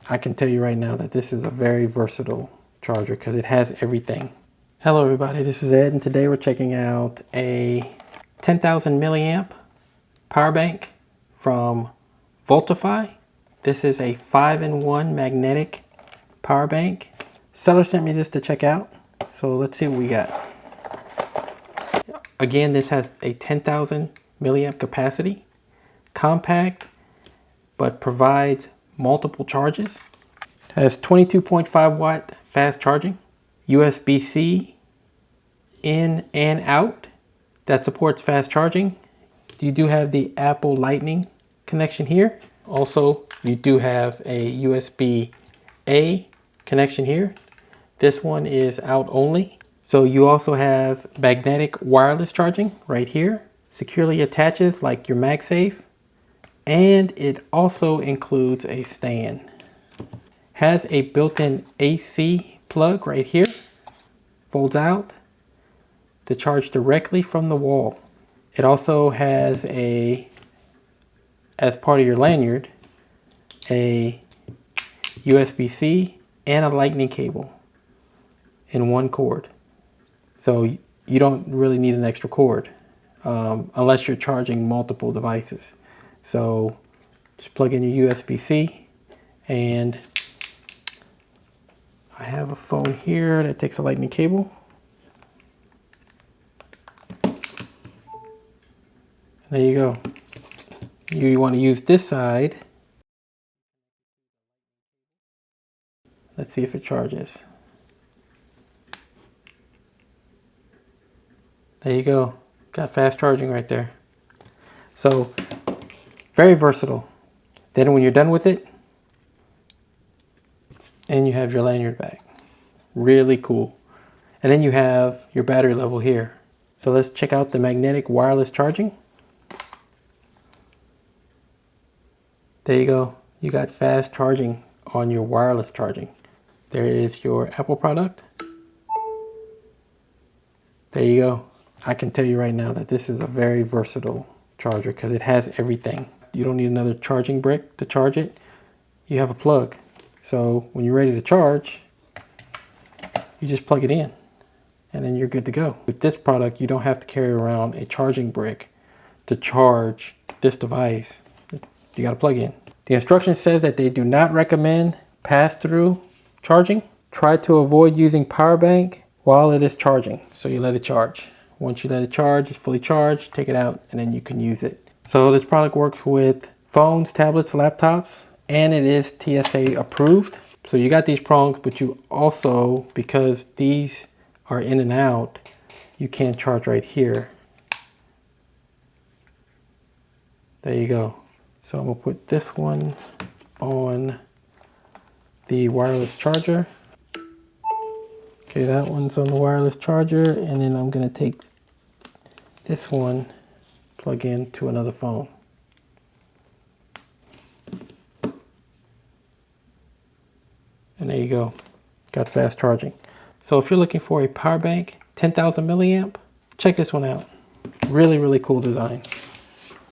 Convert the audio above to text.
I can tell you right now that this is a very versatile charger because it has everything. Hello everybody, this is Ed, and today we're checking out a 10,000 milliamp power bank from Voltify. This is a 5-in-1 magnetic power bank. Seller sent me this to check out, so let's see what we got. Again, this has a 10,000 milliamp capacity, compact, but provides multiple charges. Has 22.5 watt fast charging, USB-C in and out that supports fast charging. You do have the Apple Lightning connection here. Also, you do have a USB-A connection here. This one is out only. So you also have magnetic wireless charging right here. Securely attaches like your MagSafe. And it also includes a stand. Has a built-in AC plug right here. Folds out to charge directly from the wall. It also has as part of your lanyard, a USB-C and a lightning cable in one cord. So you don't really need an extra cord unless you're charging multiple devices. So just plug in your USB-C, and I have a phone here that takes a lightning cable. There you go. You want to use this side. Let's see if it charges. There you go. Got fast charging right there. So very versatile. Then when you're done with it, and you have your lanyard back. Really cool. And then you have your battery level here. So let's check out the magnetic wireless charging. There you go. You got fast charging on your wireless charging. There is your Apple product. There you go. I can tell you right now that this is a very versatile charger because it has everything. You don't need another charging brick to charge it. You have a plug. So when you're ready to charge, you just plug it in and then you're good to go. With this product, you don't have to carry around a charging brick to charge this device. You got to plug in. The instruction says that they do not recommend pass-through charging. Try to avoid using power bank while it is charging. So you let it charge. Once you let it charge, it's fully charged, take it out, and then you can use it. So this product works with phones, tablets, laptops, and it is TSA approved. So you got these prongs, but you also, because these are in and out, you can't charge right here. There you go. So I'm gonna put this one on the wireless charger. Okay, that one's on the wireless charger, and then I'm gonna take this one, plug in to another phone. And there you go, got fast charging. So if you're looking for a power bank, 10,000 milliamp, check this one out. Really, really cool design.